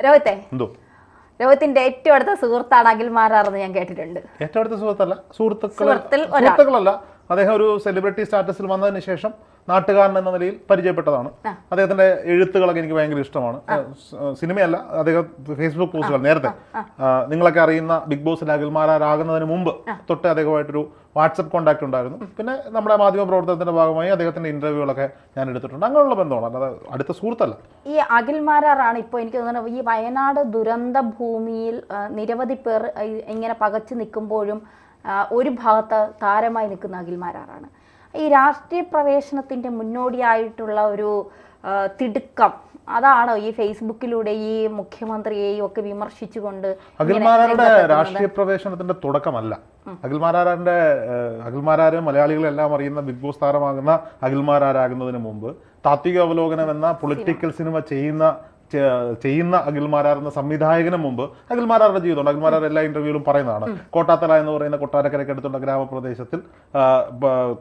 രോഹിത്തെ രോഹിത്തിന്റെ ഏറ്റവും അടുത്ത സുഹൃത്താണ് അഖിൽ മാരാറെന്ന് ഞാൻ കേട്ടിട്ടുണ്ട്. ഏറ്റവും അടുത്ത സുഹൃത്തല്ല, സുഹൃത്തുക്കളല്ല. അദ്ദേഹം ഒരു സെലിബ്രിറ്റി സ്റ്റാറ്റസിൽ വന്നതിന് ശേഷം നാട്ടുകാരൻ എന്ന നിലയിൽ പരിചയപ്പെട്ടതാണ്. അദ്ദേഹത്തിന്റെ എഴുത്തുകളൊക്കെ എനിക്ക് ഭയങ്കര ഇഷ്ടമാണ്. സിനിമയല്ല, അദ്ദേഹം ഫേസ്ബുക്ക് പോസ്റ്റുകൾ നേരത്തെ നിങ്ങളൊക്കെ അറിയുന്ന ബിഗ് ബോസിൽ അഖിൽ മാരാറാകുന്നതിന് മുമ്പ് തൊട്ട് അദ്ദേഹമായിട്ടൊരു വാട്സപ്പ് കോൺടാക്ട് ഉണ്ടായിരുന്നു. പിന്നെ നമ്മുടെ മാധ്യമ പ്രവർത്തനത്തിന്റെ ഭാഗമായി അദ്ദേഹത്തിന്റെ ഇന്റർവ്യൂകളൊക്കെ ഞാൻ എടുത്തിട്ടുണ്ട്. അങ്ങനെയുള്ള ബന്ധമാണ്, അല്ലാതെ അടുത്ത സുഹൃത്തല്ല. ഈ അഖിൽ മാരാറാണ് ഇപ്പോൾ എനിക്ക് തോന്നുന്നത് ഈ വയനാട് ദുരന്ത ഭൂമിയിൽ നിരവധി പേർ ഇങ്ങനെ പകച്ചു നിൽക്കുമ്പോഴും ഒരു ഭാഗത്ത് താരമായി നിൽക്കുന്ന അഖിൽ മാരാറാണ്. ഈ രാഷ്ട്രീയ പ്രവേശനത്തിന്റെ മുന്നോടിയായിട്ടുള്ള ഒരു തിടുക്കം അതാണോ ഈ ഫേസ്ബുക്കിലൂടെ ഈ മുഖ്യമന്ത്രിയെയും ഒക്കെ വിമർശിച്ചുകൊണ്ട്? അഖിൽ മാരാരുടെ രാഷ്ട്രീയ പ്രവേശനത്തിന്റെ തുടക്കമല്ല. അഖിൽ മാരാര് മലയാളികളെല്ലാം അറിയുന്ന ബിഗ് ബോസ് താരമാകുന്ന അഖിൽ മാരാരാകുന്നതിന് മുമ്പ് താത്വിക അവലോകനം എന്ന പൊളിറ്റിക്കൽ സിനിമ ചെയ്യുന്ന അഖിൽ മാരാർ എന്ന സംവിധായകന് മുമ്പ് അഖിൽ മാരാറുടെ ജീവിതമുണ്ട്. അഖിൽ മാരാർ എല്ലാ ഇന്റർവ്യൂവിലും പറയുന്നതാണ്. കോട്ടാത്തല എന്ന് പറയുന്ന കൊട്ടാരക്കരയ്ക്ക് അടുത്തുള്ള ഗ്രാമപ്രദേശത്തിൽ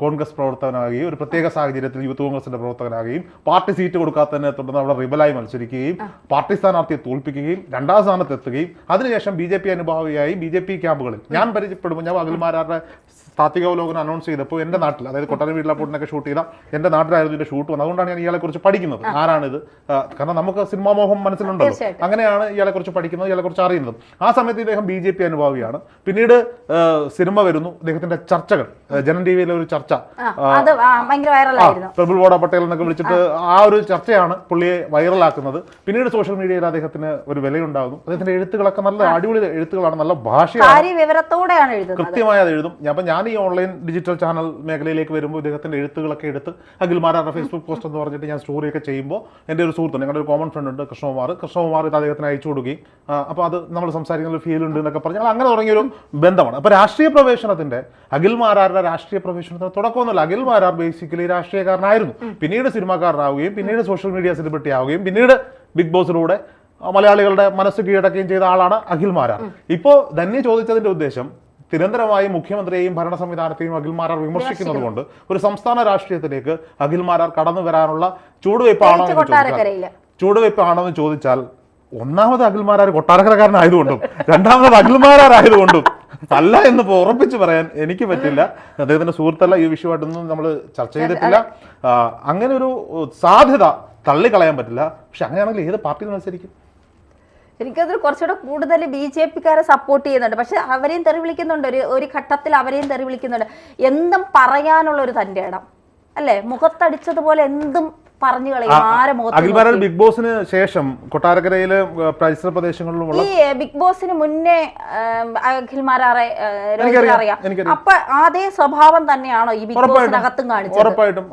കോൺഗ്രസ് പ്രവർത്തകനാകുകയും ഒരു പ്രത്യേക സാഹചര്യത്തിൽ യൂത്ത് കോൺഗ്രസിന്റെ പ്രവർത്തകനാകുകയും പാർട്ടി സീറ്റ് കൊടുക്കാത്തതിനെ തുടർന്ന് അവിടെ റിബലായി മത്സരിക്കുകയും പാർട്ടി സ്ഥാനാർത്ഥിയെ തോൽപ്പിക്കുകയും 2ാം സ്ഥാനത്തെത്തുകയും അതിനുശേഷം BJP അനുഭാവിയായി BJP ക്യാമ്പുകളിൽ ഞാൻ പരിചയപ്പെടുമ്പോൾ ഞാൻ അഖിൽ മാരാറുടെ താത്വികാവലോകനം അനൗൺസ് ചെയ്തപ്പോൾ എൻ്റെ നാട്ടിൽ, അതായത് കൊട്ടാരം വീട്ടിലപ്പോട്ടിനൊക്കെ ഷൂട്ട് ചെയ്ത എൻ്റെ നാട്ടിലായിരുന്നു ഇതിന്റെ ഷൂട്ട് വന്നത്. അതുകൊണ്ടാണ് ഞാൻ ഇയാളെ കുറിച്ച് പഠിക്കുന്നത്. ആരാണിത്? കാരണം നമുക്ക് സിനിമാ മോഹം മനസ്സിലുണ്ടല്ലോ. അങ്ങനെയാണ് ഇയാളെ കുറിച്ച് പഠിക്കുന്നത്, ഇയാളെ കുറിച്ച് അറിയുന്നത്. ആ സമയത്ത് ഇദ്ദേഹം BJP അനുഭാവിയാണ്. പിന്നീട് സിനിമ വരുന്നു, ഇദ്ദേഹത്തിന്റെ ചർച്ചകൾ, ജനം ടിവിയിലെ ഒരു ചർച്ച, പ്രഫുൽ ബോഡ പട്ടേൽ എന്നൊക്കെ വിളിച്ചിട്ട് ആ ഒരു ചർച്ചയാണ് പുള്ളിയെ വൈറലാക്കുന്നത്. പിന്നീട് സോഷ്യൽ മീഡിയയിൽ അദ്ദേഹത്തിന് ഒരു വിലയുണ്ടാകുന്നു. അദ്ദേഹത്തിന്റെ എഴുത്തുകളൊക്കെ നല്ല അടിപൊളി എഴുത്തുകളാണ്, നല്ല ഭാഷയാണ്, കൃത്യമായി അത് എഴുതും. ഞാൻ ഈ ഓൺലൈൻ ഡിജിറ്റൽ ചാനൽ മേഖലയിലേക്ക് വരുമ്പോൾ ഇദ്ദേഹത്തിന്റെ എഴുത്തുകളൊക്കെ എടുത്ത് അഖിൽ മാരാറുടെ ഫേസ്ബുക്ക് പോസ്റ്റ് എന്ന് പറഞ്ഞിട്ട് ഞാൻ സ്റ്റോറിയൊക്കെ ചെയ്യുമ്പോൾ എൻ്റെ ഒരു സുഹൃത്തുണ്ട്, ഞങ്ങളുടെ ഒരു കോമൺ ഫ്രണ്ട് ഉണ്ട്, കൃഷ്ണകുമാർ ഇത് അദ്ദേഹത്തിന് അയച്ചു കൊടുക്കുകയും അപ്പോൾ അത് നമ്മൾ സംസാരിക്കുന്ന ഒരു ഫീൽ ഉണ്ട് എന്നൊക്കെ പറഞ്ഞാൽ അങ്ങനെ തുടങ്ങിയൊരു ബന്ധമാണ്. അപ്പോൾ രാഷ്ട്രീയ പ്രവേശനത്തിന്റെ അഖിൽ മാരാറുടെ രാഷ്ട്രീയ പ്രവേശനത്തിന് തുടക്കമൊന്നുമില്ല. അഖിൽ മാരാർ ബേസിക്കലി രാഷ്ട്രീയക്കാരനായിരുന്നു. പിന്നീട് സിനിമാക്കാരനാവുകയും പിന്നീട് സോഷ്യൽ മീഡിയ സെലിബ്രിറ്റി ആവുകയും പിന്നീട് ബിഗ് ബോസിലൂടെ മലയാളികളുടെ മനസ്സ് കീഴടക്കുകയും ചെയ്ത ആളാണ് അഖിൽ മാരാർ. ഇപ്പോൾ ധന്യ ചോദിച്ചതിന്റെ ഉദ്ദേശം നിരന്തരമായി മുഖ്യമന്ത്രിയെയും ഭരണ സംവിധാനത്തെയും അഖിൽ മാരാർ വിമർശിക്കുന്നത് കൊണ്ട് ഒരു സംസ്ഥാന രാഷ്ട്രീയത്തിലേക്ക് അഖിൽ മാരാർ കടന്നു വരാനുള്ള ചൂടുവയ്പ്പാണോ എന്ന് ചോദിച്ചാൽ ഒന്നാമത് അഖിൽ മാരാർ കൊട്ടാരക്കരക്കാരനായതുകൊണ്ടും രണ്ടാമത് അഖിൽ മാരാറായതുകൊണ്ടും അല്ല എന്ന് ഉറപ്പിച്ച് പറയാൻ എനിക്ക് പറ്റില്ല. അദ്ദേഹത്തിന്റെ സുഹൃത്തല്ല, ഈ വിഷയമായിട്ടൊന്നും നമ്മൾ ചർച്ച ചെയ്തിട്ടില്ല. അങ്ങനെ ഒരു സാധ്യത തള്ളിക്കളയാൻ പറ്റില്ല. പക്ഷെ അങ്ങനെയാണെങ്കിൽ ഏത് പാർട്ടിയിൽ മത്സരിക്കും? എനിക്കത് കുറച്ചുകൂടെ കൂടുതൽ BJP-ക്കാരെ സപ്പോർട്ട് ചെയ്യുന്നുണ്ട്. പക്ഷെ അവരെയും തെറി വിളിക്കുന്നുണ്ട്, ഒരു ഘട്ടത്തിൽ അവരെയും തെറി വിളിക്കുന്നുണ്ട്. എന്തും പറയാനുള്ള ഒരു തന്റെ ഇടം അല്ലേ, മുഖത്തടിച്ചതുപോലെ എന്തും പറഞ്ഞു കളയും. ബിഗ് ബോസിന് ശേഷം കൊട്ടാരക്കരയിലെ പരിസര പ്രദേശങ്ങളിലുമുള്ള ഈ ബിഗ് ബോസിന് മുന്നേ അഖിൽ മാരാറെ അറിയാം. അപ്പൊ അതേ സ്വഭാവം തന്നെയാണോ ഈ ബിഗ് ബോസിനകത്തും കാണിച്ചത്? ഉറപ്പായിട്ടും.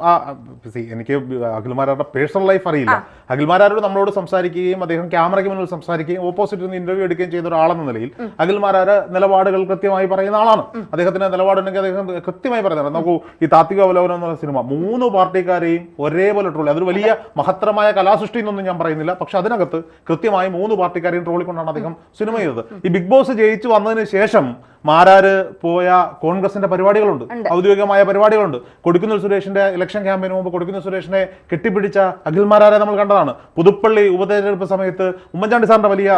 എനിക്ക് അഖിൽ മാരാറുടെ പേഴ്സണൽ ലൈഫ് അറിയില്ല. അഖിൽ മാരാരോട് നമ്മളോട് സംസാരിക്കുകയും അദ്ദേഹം ക്യാമറയ്ക്ക് മുന്നിൽ സംസാരിക്കുകയും ഓപ്പോസിറ്റ് നിന്ന് ഇന്റർവ്യൂ എടുക്കുകയും ചെയ്ത ഒരാളെന്ന നിലയിൽ അഖിൽ മാരാര് നിലപാടുകൾ കൃത്യമായി പറയുന്ന ആളാണ്. അദ്ദേഹത്തിന്റെ നിലപാടുണ്ടെങ്കിൽ അദ്ദേഹം കൃത്യമായി പറയുന്നത്. നോക്കൂ, ഈ താത്വിക അവലോകനം എന്ന സിനിമ 3 പാർട്ടിക്കാരെയും ഒരേപോലെ ട്രോളി. അതൊരു വലിയ മഹത്തരമായ കലാസൃഷ്ടി എന്നൊന്നും ഞാൻ പറയുന്നില്ല. പക്ഷെ അതിനകത്ത് കൃത്യമായി 3 പാർട്ടിക്കാരെയും ട്രോളിക്കൊണ്ടാണ് അദ്ദേഹം സിനിമ ചെയ്തത്. ഈ ബിഗ് ബോസ് ജയിച്ചു വന്നതിന് ശേഷം മാരാര് പോയ കോൺഗ്രസിന്റെ പരിപാടികളുണ്ട്, ഔദ്യോഗികമായ പരിപാടികളുണ്ട്. കൊടിക്കുന്നിൽ സുരേഷിന്റെ ഇലക്ഷൻ ക്യാമ്പയിന് മുമ്പ് കൊടിക്കുന്നിൽ സുരേഷിനെ കെട്ടിപ്പിടിച്ച അഖിൽ മാരാരെ നമ്മൾ കണ്ടതാണ്. പുതുപ്പള്ളി ഉപതെരഞ്ഞെടുപ്പ് സമയത്ത് ഉമ്മൻചാണ്ടി സാറിന്റെ വലിയ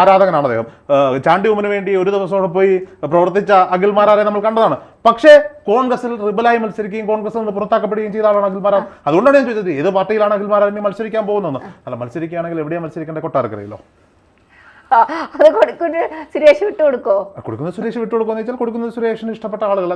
ആരാധകനാണ് അദ്ദേഹം. ചാണ്ടി ഉമ്മന് വേണ്ടി ഒരു ദിവസം പോയി പ്രവർത്തിച്ച അഖിൽ മാരാരെ നമ്മൾ കണ്ടതാണ്. പക്ഷേ കോൺഗ്രസിൽ റിബലായി മത്സരിക്കുകയും കോൺഗ്രസിൽ നിന്ന് പുറത്താക്കപ്പെടുകയും ചെയ്ത ആളാണ് അഖിൽ മാരാർ. അതുകൊണ്ടാണ് ഞാൻ ചോദിച്ചത് ഏത് പാർട്ടിയിലാണ് അഖിൽ മാരാർ ഇനി മത്സരിക്കാൻ പോകുന്നത്? അല്ല, മത്സരിക്കുകയാണെങ്കിൽ എവിടെയാണ് മത്സരിക്കേണ്ട? കൊട്ടാരക്കരയിലോ? അത് കൊടുക്കുന്ന സുരേഷ് വിട്ടുകൊടുക്കോ? കൊടുക്കുന്ന സുരേഷ് വിട്ടുകൊടുക്കുമെന്ന് വെച്ചാൽ കൊടുക്കുന്ന സുരേഷിന് ഇഷ്ടപ്പെട്ട ആളുകൾ,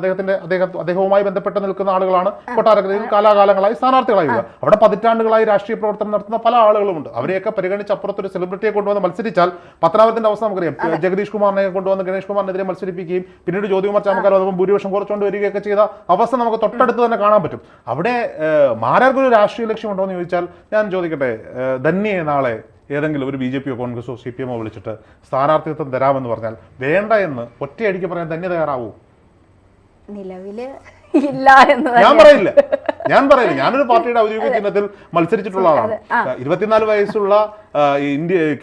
അദ്ദേഹവുമായി ബന്ധപ്പെട്ട് നിൽക്കുന്ന ആളുകളാണ് കൊട്ടാരക്കരയിൽ കാലാകാലങ്ങളായി സ്ഥാനാർത്ഥികളായി. അവിടെ പതിറ്റാണ്ടുകളായി രാഷ്ട്രീയ പ്രവർത്തനം നടത്തുന്ന പല ആളുകളുമുണ്ട്. അവരെയൊക്കെ പരിഗണിച്ച് അപ്പുറത്തൊരു സെലിബ്രിറ്റിയെ കൊണ്ടുവന്ന് മത്സരിച്ചാൽ പത്തനാപുരത്തിന്റെ അവസ്ഥ നമുക്കറിയാം. ജഗദീഷ് കുമാറിനെ കൊണ്ടുവന്ന് ഗണേഷ് കുമാറിനെതിരെ മത്സരിപ്പിക്കുകയും പിന്നീട് ജ്യോതികുമാർ ചാമക്കാർ അതും ഭൂരിപക്ഷം കുറച്ചുകൊണ്ട് വരികയൊക്കെ ചെയ്ത അവസ്ഥ നമുക്ക് തൊട്ടടുത്ത് തന്നെ കാണാൻ പറ്റും. അവിടെ മാരാർക്കൊരു രാഷ്ട്രീയ ലക്ഷ്യമുണ്ടോ എന്ന് ചോദിച്ചാൽ ഞാൻ ചോദിക്കട്ടെ, ധന്യയെ നാളെ ഏതെങ്കിലും ഒരു BJP കോൺഗ്രസോ CPM വിളിച്ചിട്ട് സ്ഥാനാർത്ഥിത്വം തരാമെന്ന് പറഞ്ഞാൽ വേണ്ട എന്ന് ഒറ്റയടിക്ക് പറയാൻ തന്നെ തയ്യാറാവൂ? നിലവില് ഇല്ല എന്ന് ഞാൻ പറയില്ല. ഞാൻ പറയില്ല, ഞാനൊരു പാർട്ടിയുടെ ഔദ്യോഗിക ചിഹ്നത്തിൽ മത്സരിച്ചിട്ടുള്ള ആളാണ്. 24 വയസ്സുള്ള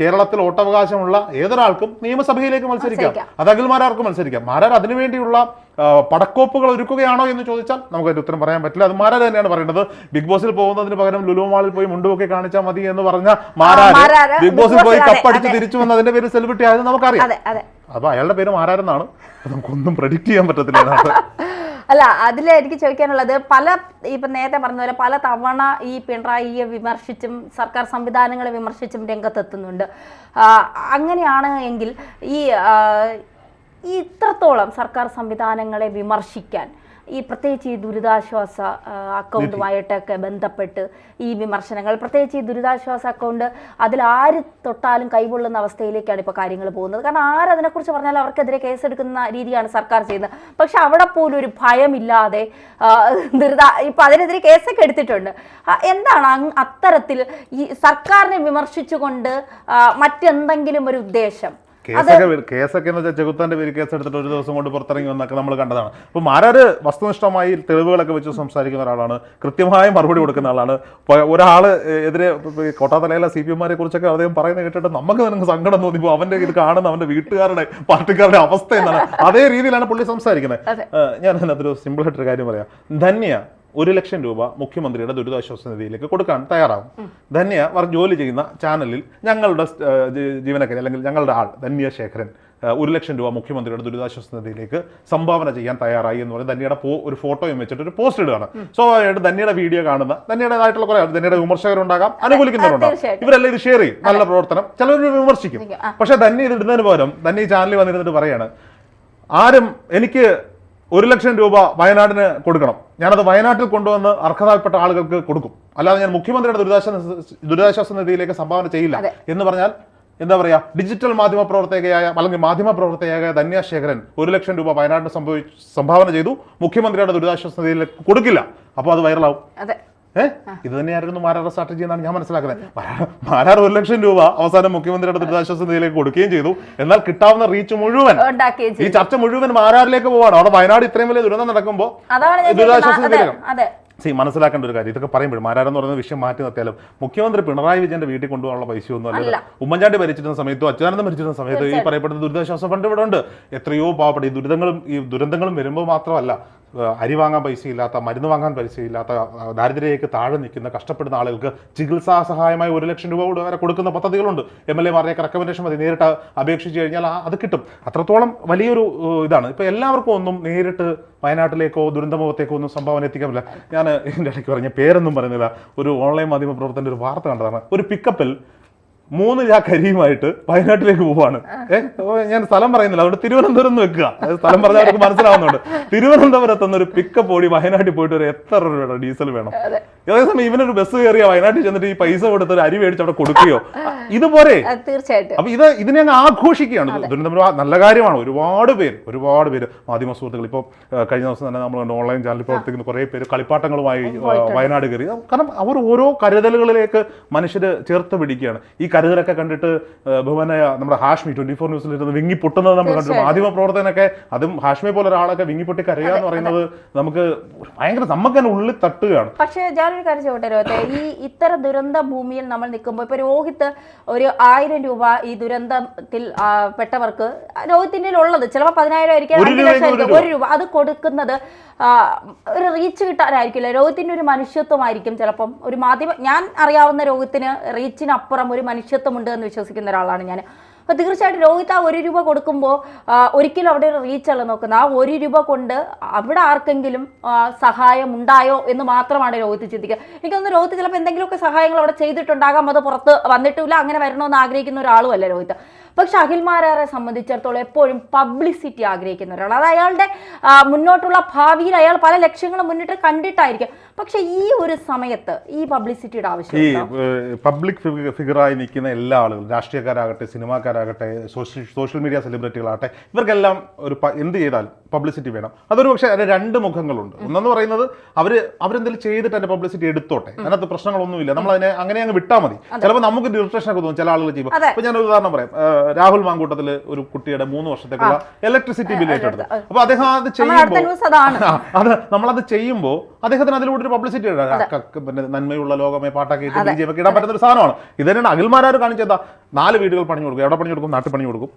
കേരളത്തിൽ വോട്ടവകാശമുള്ള ഏതൊരാൾക്കും നിയമസഭയിലേക്ക് മത്സരിക്കാം. അത് അഖിൽമാരാർക്ക് മത്സരിക്കാം. മാരാർ അതിനുവേണ്ടിയുള്ള പടക്കോപ്പുകൾ ഒരുക്കുകയാണോ എന്ന് ചോദിച്ചാൽ നമുക്ക് അതിന്റെ ഉത്തരം പറയാൻ പറ്റില്ല. അത് മാരാർ തന്നെയാണ് പറയുന്നത്. ബിഗ് ബോസിൽ പോകുന്നതിന് പകരം ലുലു മാളിൽ പോയി മുണ്ടുമൊക്കെ കാണിച്ചാൽ മതി എന്ന് പറഞ്ഞ മാരാർ ബിഗ് ബോസിൽ പോയി കപ്പടിച്ച് തിരിച്ചു വന്ന് അതിന്റെ പേര് സെലിബ്രിറ്റി ആയത് നമുക്കറിയാം. അപ്പൊ അയാളുടെ പേര് മാരാരെന്നാണ്. നമുക്കൊന്നും പ്രഡിക്റ്റ് ചെയ്യാൻ പറ്റത്തില്ല. അല്ല, അതിൽ എനിക്ക് ചോദിക്കാനുള്ളത്, ഇപ്പം നേരത്തെ പറഞ്ഞ പോലെ പല തവണ ഈ പിണറായിയെ വിമർശിച്ചും സർക്കാർ സംവിധാനങ്ങളെ വിമർശിച്ചും രംഗത്തെത്തുന്നുണ്ട്. അങ്ങനെയാണ് എങ്കിൽ ഈ ഇത്രത്തോളം സർക്കാർ സംവിധാനങ്ങളെ വിമർശിക്കാൻ, ഈ പ്രത്യേകിച്ച് ഈ ദുരിതാശ്വാസ അക്കൗണ്ടുമായിട്ടൊക്കെ ബന്ധപ്പെട്ട് ഈ വിമർശനങ്ങൾ, പ്രത്യേകിച്ച് ഈ ദുരിതാശ്വാസ അക്കൗണ്ട് അതിൽ ആര് തൊട്ടാലും കൈകൊള്ളുന്ന അവസ്ഥയിലേക്കാണ് ഇപ്പോൾ കാര്യങ്ങൾ പോകുന്നത്. കാരണം ആരതിനെക്കുറിച്ച് പറഞ്ഞാലും അവർക്കെതിരെ കേസെടുക്കുന്ന രീതിയാണ് സർക്കാർ ചെയ്യുന്നത്. പക്ഷെ അവിടെ പോലും ഒരു ഭയമില്ലാതെ ഇപ്പം അതിനെതിരെ കേസൊക്കെ എടുത്തിട്ടുണ്ട്. എന്താണ് അത്തരത്തിൽ ഈ സർക്കാരിനെ വിമർശിച്ചുകൊണ്ട് മറ്റെന്തെങ്കിലും ഒരു ഉദ്ദേശം? കേസൊക്കെ എന്ന് വെച്ചാൽ ചെകുത്താന്റെ പേര് കേസ് എടുത്തിട്ട് ഒരു ദിവസം കൊണ്ട് പുറത്തിറങ്ങി വന്നൊക്കെ നമ്മൾ കണ്ടതാണ്. അപ്പൊ മാരാര് വസ്തുനിഷ്ഠമായി തെളിവുകളൊക്കെ വെച്ച് സംസാരിക്കുന്ന ഒരാളാണ്, കൃത്യമായ മറുപടി കൊടുക്കുന്ന ആളാണ്. ഒരാള് എതിരെ കോട്ടാത്തലയിലെ CPM-മാരെ കുറിച്ചൊക്കെ അദ്ദേഹം പറയുന്നത് കേട്ടിട്ട് നമുക്ക് സങ്കടം തോന്നിപ്പോ അവന്റെ ഇത് കാണുന്ന അവന്റെ വീട്ടുകാരുടെ പാർട്ടിക്കാരുടെ അവസ്ഥ എന്നാണ്. അതേ രീതിയിലാണ് പുള്ളി സംസാരിക്കുന്നത്. ഞാൻ അതിനകത്തൊരു സിമ്പിൾ ആയിട്ടൊരു കാര്യം പറയാം. ധന്യ 1 ലക്ഷം രൂപ മുഖ്യമന്ത്രിയുടെ ദുരിതാശ്വാസ നിധിയിലേക്ക് കൊടുക്കാൻ തയ്യാറാകും. ധന്യ ജോലി ചെയ്യുന്ന ചാനലിൽ ഞങ്ങളുടെ ജീവനക്കാരി അല്ലെങ്കിൽ ഞങ്ങളുടെ ആൾ ധന്യ ശേഖരൻ 1 ലക്ഷം രൂപ മുഖ്യമന്ത്രിയുടെ ദുരിതാശ്വാസ നിധിയിലേക്ക് സംഭാവന ചെയ്യാൻ തയ്യാറായി എന്ന് പറഞ്ഞ് ധന്യയുടെ ഒരു ഫോട്ടോയും വെച്ചിട്ട് ഒരു പോസ്റ്റ് ഇടുകയാണ്. സ്വാഭാവികമായിട്ട് ധന്യയുടെ വീഡിയോ കാണുന്ന ധന്യയുടേതായിട്ടുള്ള കുറെ ധന്യയുടെ വിമർശകരുണ്ടാകാം, അനുകൂലിക്കുന്നവരുണ്ടാകും. ഇവരെല്ലാം ഇത് ഷെയർ ചെയ്യും, നല്ല പ്രവർത്തനം, ചിലർ വിമർശിക്കും. പക്ഷെ ധന്യ ഇത് ഇടുന്നതിന് പകരം ധന്യ ഈ ചാനലിൽ വന്നിരുന്നിട്ട് പറയാണ്, ആരും എനിക്ക് 1 ലക്ഷം രൂപ വയനാടിന് കൊടുക്കണം, ഞാനത് വയനാട്ടിൽ കൊണ്ടുവന്ന് അർഹതപ്പെട്ട ആളുകൾക്ക് കൊടുക്കും, അല്ലാതെ ഞാൻ മുഖ്യമന്ത്രിയുടെ ദുരിതാശ്വാസ നിധിയിലേക്ക് സംഭാവന ചെയ്യില്ല എന്ന് പറഞ്ഞാൽ എന്താ പറയാ, ഡിജിറ്റൽ മാധ്യമ പ്രവർത്തകയായ അല്ലെങ്കിൽ മാധ്യമ പ്രവർത്തകയായ ധന്യ ശേഖരൻ 1 ലക്ഷം രൂപ വയനാടിന് സംഭാവന ചെയ്തു, മുഖ്യമന്ത്രിയുടെ ദുരിതാശ്വാസ നിധിയിലേക്ക് കൊടുക്കില്ല, അപ്പോൾ അത് വൈറലാവും. ഇത് തന്നെയായിരുന്നു മാരാറുടെ സ്ട്രാറ്റജി എന്നാണ് ഞാൻ മനസ്സിലാക്കുന്നത്. മാരാർ 1 ലക്ഷം രൂപ അവസാനം മുഖ്യമന്ത്രിയുടെ ദുരിതാശ്വാസ നിധിയിലേക്ക് കൊടുക്കുകയും ചെയ്തു. എന്നാൽ കിട്ടാവുന്ന റീച്ച് മുഴുവൻ, ഈ ചർച്ച മുഴുവൻ മാരാറിലേക്ക് പോവാണ്. അവിടെ വയനാട് ഇത്രയും വലിയ ദുരന്തം നടക്കുമ്പോൾ ദുരിതാശ്വാസ നിധിയിലേക്ക് മനസ്സിലാക്കേണ്ട ഒരു കാര്യം, ഇതൊക്കെ പറയുമ്പോൾ മാരാരെന്ന് പറയുന്ന വിഷയം മാറ്റി നിർത്തിയാലും മുഖ്യമന്ത്രി പിണറായി വിജയന്റെ വീട്ടിൽ കൊണ്ടുപോകാനുള്ള പൈസയൊന്നും അല്ല. ഉമ്മൻചാണ്ടി ഭരിച്ചിരുന്ന സമയത്തും അച്യുതാനന്ദൻ ഭരിച്ചിരുന്ന സമയത്തും ഈ പറയപ്പെടുന്ന ദുരിതാശ്വാസ ഫണ്ട് ഇവിടെ ഉണ്ട്. എത്രയോ പാവപ്പെട്ട ഈ ദുരന്തങ്ങളും വരുമ്പോൾ മാത്രമല്ല, അരി വാങ്ങാൻ പൈസയില്ലാത്ത, മരുന്ന് വാങ്ങാൻ പൈസയില്ലാത്ത, ദാരിദ്ര്യത്തിലേക്ക് താഴെ നിൽക്കുന്ന കഷ്ടപ്പെടുന്ന ആളുകൾക്ക് ചികിത്സാ സഹായമായി 1 ലക്ഷം രൂപ വരെ കൊടുക്കുന്ന പദ്ധതികളുണ്ട്. MLA-മാരുടെയൊക്കെ റെക്കമെൻഡേഷൻ മതി, നേരിട്ട് അപേക്ഷിച്ച് കഴിഞ്ഞാൽ അത് കിട്ടും. അത്രത്തോളം വലിയൊരു ഇതാണ്. ഇപ്പൊ എല്ലാവർക്കും ഒന്നും നേരിട്ട് വയനാട്ടിലേക്കോ ദുരന്തമുഖത്തേക്കോ ഒന്നും സംഭാവന എത്തിക്കാൻ പറ്റില്ല. ഞാൻ ഇതിൻ്റെ ഇടയ്ക്ക് പറഞ്ഞ പേരൊന്നും പറയുന്നില്ല, ഒരു ഓൺലൈൻ മാധ്യമ പ്രവർത്തകന്റെ ഒരു വാർത്ത കണ്ടതാണ്. ഒരു പിക്കപ്പിൽ 3 ചാക്ക് അരിയുമായിട്ട് വയനാട്ടിലേക്ക് പോവാണ്. ഞാൻ സ്ഥലം പറയുന്നില്ല, അതുകൊണ്ട് തിരുവനന്തപുരം എന്ന് വെക്കുക, സ്ഥലം പറഞ്ഞാൽ അവർക്ക് മനസ്സിലാവുന്നുണ്ട്. തിരുവനന്തപുരത്തുനിന്ന് ഒരു പിക്കപ്പ് ഓടി വയനാട്ടിൽ പോയിട്ട് ഒരു എത്ര രൂപയുടെ ഡീസൽ വേണം? അതേസമയം ഇവനൊരു ബസ് കയറിയ വയനാട്ടിൽ ചെന്നിട്ട് ഈ പൈസ കൊടുത്ത് ഒരു അരി മേടിച്ച് അവിടെ കൊടുക്കുകയോ, ഇതുപോലെ തീർച്ചയായിട്ടും. അപ്പൊ ഇതിനെ അങ്ങ് ആഘോഷിക്കുകയാണ്. ദുരന്തപുരം നല്ല കാര്യമാണ്. ഒരുപാട് പേര് മാധ്യമ സുഹൃത്തുക്കൾ ഇപ്പോൾ കഴിഞ്ഞ ദിവസം തന്നെ നമ്മൾ ഓൺലൈൻ ചാനലിൽ പ്രവർത്തിക്കുന്ന കുറേ പേര് കളിപ്പാട്ടങ്ങളുമായി വയനാട് കയറി. കാരണം അവർ ഓരോ കരുതലുകളിലേക്ക് മനുഷ്യര് ചേർത്ത് പിടിക്കുകയാണ്. ഈ കരുതലൊക്കെ കണ്ടിട്ട് ബഹുമാനായ നമ്മുടെ ഹാഷ്മി 24 ന്യൂസിൽ ഇരുന്ന് വിങ്ങി പൊട്ടുന്നത് നമ്മൾ കണ്ടു. മാധ്യമ പ്രവർത്തനൊക്കെ, അതും ഹാഷ്മിയെ പോലെ ഒരാളൊക്കെ വിങ്ങി പൊട്ടി കരയാന്ന് പറയുന്നത് നമുക്ക് ഭയങ്കര നമുക്ക് തന്നെ ഉള്ളിൽ തട്ടുകയാണ്. പക്ഷേ ഞാനൊരു കാര്യം ചോട്ടെ രോഹിത്തെ, ഈ ഇത്തരം ദുരന്ത ഭൂമിയിൽ നമ്മൾ നിൽക്കുമ്പോൾ ഇപ്പൊ രോഹിത്ത് ഒരു 1000 രൂപ ഈ ദുരന്തത്തിൽ പെട്ടവർക്ക് രോഹിത്തിന്റെ ഉള്ളത് ചിലപ്പോൾ 10,000 ആയിരിക്കും, 5 ലക്ഷം ആയിരിക്കും, 1 രൂപ അത് കൊടുക്കുന്നത് ഒരു റീച്ച് കിട്ടാനായിരിക്കില്ല. രോഹിത്തിന്റെ ഒരു മനുഷ്യത്വമായിരിക്കും ചിലപ്പം. ഒരു ഞാൻ അറിയാവുന്ന രോഹിത്തിന് റീച്ചിനപ്പുറം ഒരു മനുഷ്യത്വമുണ്ട് എന്ന് വിശ്വസിക്കുന്ന ഒരാളാണ് ഞാൻ. അപ്പോൾ തീർച്ചയായിട്ടും രോഹിത്ത് ആ 1 രൂപ കൊടുക്കുമ്പോൾ ഒരിക്കലും അവിടെ ഒരു റീച്ചല്ല നോക്കുന്നത്. ആ 1 രൂപ കൊണ്ട് അവിടെ ആർക്കെങ്കിലും സഹായം ഉണ്ടായോ എന്ന് മാത്രമാണ് രോഹിത്ത് ചിന്തിക്കുക. എനിക്കൊന്ന് രോഹിത്ത് ചിലപ്പോൾ എന്തെങ്കിലുമൊക്കെ സഹായങ്ങൾ അവിടെ ചെയ്തിട്ടുണ്ടാകാം, അത് പുറത്ത് വന്നിട്ടില്ല, അങ്ങനെ വരണമെന്ന് ആഗ്രഹിക്കുന്ന ഒരാളുമല്ല രോഹിത്ത്. പക്ഷെ അഖിൽമാരാറെ സംബന്ധിച്ചിടത്തോളം എപ്പോഴും പബ്ലിസിറ്റി ആഗ്രഹിക്കുന്ന ഒരാൾ. അത് അയാളുടെ മുന്നോട്ടുള്ള ഭാവിയിൽ അയാൾ പല ലക്ഷ്യങ്ങളും മുന്നിട്ട് കണ്ടിട്ടായിരിക്കും. പക്ഷെ ഈ ഒരു സമയത്ത് ഈ പബ്ലിസിറ്റിയുടെ ആവശ്യം, ഈ പബ്ലിക് ഫിഗറായി നിൽക്കുന്ന എല്ലാ ആളുകളും, രാഷ്ട്രീയക്കാരാകട്ടെ, സിനിമാക്കാരാകട്ടെ, സോഷ്യൽ മീഡിയ സെലിബ്രിറ്റികളാകട്ടെ, ഇവർക്കെല്ലാം എന്ത് ചെയ്താലും പബ്ലിസിറ്റി വേണം. അതൊരു പക്ഷേ അതിന് 2 മുഖങ്ങളുണ്ട്. ഒന്നെന്ന് പറയുന്നത് അവരെന്തെങ്കിലും ചെയ്തിട്ട് അതിന്റെ പബ്ലിസിറ്റി എടുത്തോട്ടെ, അതിനകത്ത് പ്രശ്നങ്ങളൊന്നുമില്ല, നമ്മൾ അതിനെ അങ്ങനെ അങ്ങ് വിട്ടാൽ മതി. ചിലപ്പോൾ നമുക്ക് ഇറിറ്റേഷൻ ഒക്കെ തോന്നും ചില ആളുകൾ ചെയ്യുമ്പോൾ. അപ്പൊ ഞാനൊരു ഉദാഹരണം പറയാം. രാഹുൽ മാങ്കൂട്ടത്തിൽ ഒരു കുട്ടിയുടെ 3 വർഷത്തേക്കുള്ള ഇലക്ട്രിസിറ്റി ബിൽ ഏറ്റെടുത്തു. അപ്പൊ അദ്ദേഹം അത് ചെയ്യുമ്പോൾ നമ്മളത് ചെയ്യുമ്പോൾ അദ്ദേഹത്തിന് അതിലൂടെ ഒരു പബ്ലിസിറ്റി പിന്നെ നന്മയുള്ള ലോകമേ പാട്ടൊക്കെ ഇട്ട് BGM ഒക്കെ ഇടാൻ പറ്റുന്ന ഒരു സാധനമാണ്. ഇത് തന്നെയാണ് അഖിൽമാരാർ കാണിച്ചതാ 4 വീടുകൾ പണിഞ്ഞു കൊടുക്കും, എവിടെ പണി കൊടുക്കും, നാട്ടിൽ പണി കൊടുക്കും,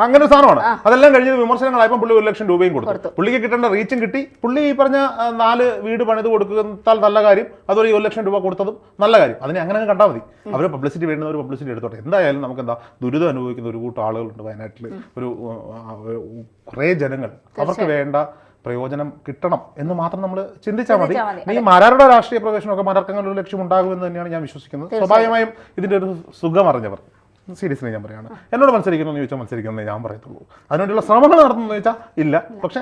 അങ്ങനെ ഒരു സാധനമാണ്. അതെല്ലാം കഴിഞ്ഞത് വിമർശനങ്ങളായപ്പോൾ പുള്ളി 1 ലക്ഷം രൂപയും കൊടുത്തു. പുള്ളിക്ക് കിട്ടേണ്ട റീച്ചും കിട്ടി. പുള്ളി ഈ പറഞ്ഞ 4 വീട് പണിത് കൊടുത്താൽ നല്ല കാര്യം, അതുപോലെ 1 ലക്ഷം രൂപ കൊടുത്തതും നല്ല കാര്യം. അതിനെ അങ്ങനെ കണ്ടാൽ മതി. അവർ പബ്ലിസിറ്റി വേണ്ടുന്നവർ പബ്ലിസിറ്റി എടുത്തോട്ടെ. എന്തായാലും നമുക്ക് എന്താ ദുരിതം അനുഭവിക്കുന്ന ഒരു കൂട്ടം ആളുകളുണ്ട് വയനാട്ടിൽ, ഒരു കുറേ ജനങ്ങൾ. അവർക്ക് വേണ്ട പ്രയോജനം കിട്ടണം എന്ന് മാത്രം നമ്മൾ ചിന്തിച്ചാൽ മതി. ഈ മാരാരുടെ രാഷ്ട്രീയ പ്രവേശനമൊക്കെ മാരാർക്കങ്ങനെ ഒരു ലക്ഷ്യം ഉണ്ടാകുമെന്ന് തന്നെയാണ് ഞാൻ വിശ്വസിക്കുന്നത്. സ്വാഭാവികമായും ഇതിന്റെ ഒരു സുഖം അറിഞ്ഞവർ, സീരിയസ്ലി ഞാൻ പറയാണ്, എന്നോട് മത്സരിക്കണമെന്ന് ചോദിച്ചാൽ മത്സരിക്കണമെന്ന് ഞാൻ പറയത്തുള്ളൂ. അതിനുവേണ്ടിയുള്ള ശ്രമങ്ങൾ നടത്തുന്നു ചോദിച്ചാൽ ഇല്ല. പക്ഷെ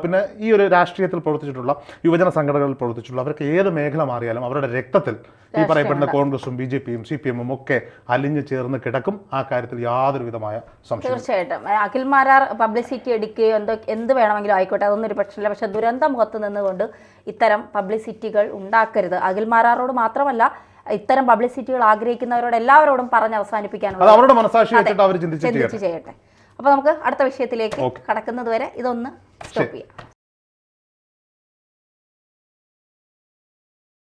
പിന്നെ ഈ ഒരു രാഷ്ട്രീയത്തിൽ പ്രവർത്തിച്ചിട്ടുള്ള യുവജന സംഘടനകളിൽ പ്രവർത്തിച്ചിട്ടുള്ള അവർക്ക് ഏത് മേഖല മാറിയാലും അവരുടെ രക്തത്തിൽ ഈ പറയപ്പെടുന്ന കോൺഗ്രസും BJPയും CPM ഒക്കെ അലിഞ്ഞു ചേർന്ന് കിടക്കും. ആ കാര്യത്തിൽ യാതൊരു വിധമായ സംശയം. തീർച്ചയായിട്ടും അഖിൽമാരാർ പബ്ലിസിറ്റി എടുക്കുകയോ എന്ത് വേണമെങ്കിലും ആയിക്കോട്ടെ, അതൊന്നും ഒരു പ്രശ്നമില്ല. പക്ഷെ ദുരന്ത മുഖത്ത് നിന്നുകൊണ്ട് ഇത്തരം പബ്ലിസിറ്റികൾ ഉണ്ടാക്കരുത്. അഖിൽമാരാറോട് മാത്രമല്ല, ഇത്തരം പബ്ലിസിറ്റികൾ ആഗ്രഹിക്കുന്നവരോട് എല്ലാവരോടും പറഞ്ഞ് അവസാനിപ്പിക്കാനുള്ള അവരുടെ മനസാക്ഷി വെച്ചിട്ട് അവർ ചിന്തിച്ച് ചെയ്യട്ടെ. അപ്പോൾ നമുക്ക് അടുത്ത വിഷയത്തിലേക്ക് കടക്കുന്നത് വരെ ഇതൊന്ന് സ്റ്റോപ്പ് ചെയ്യാം.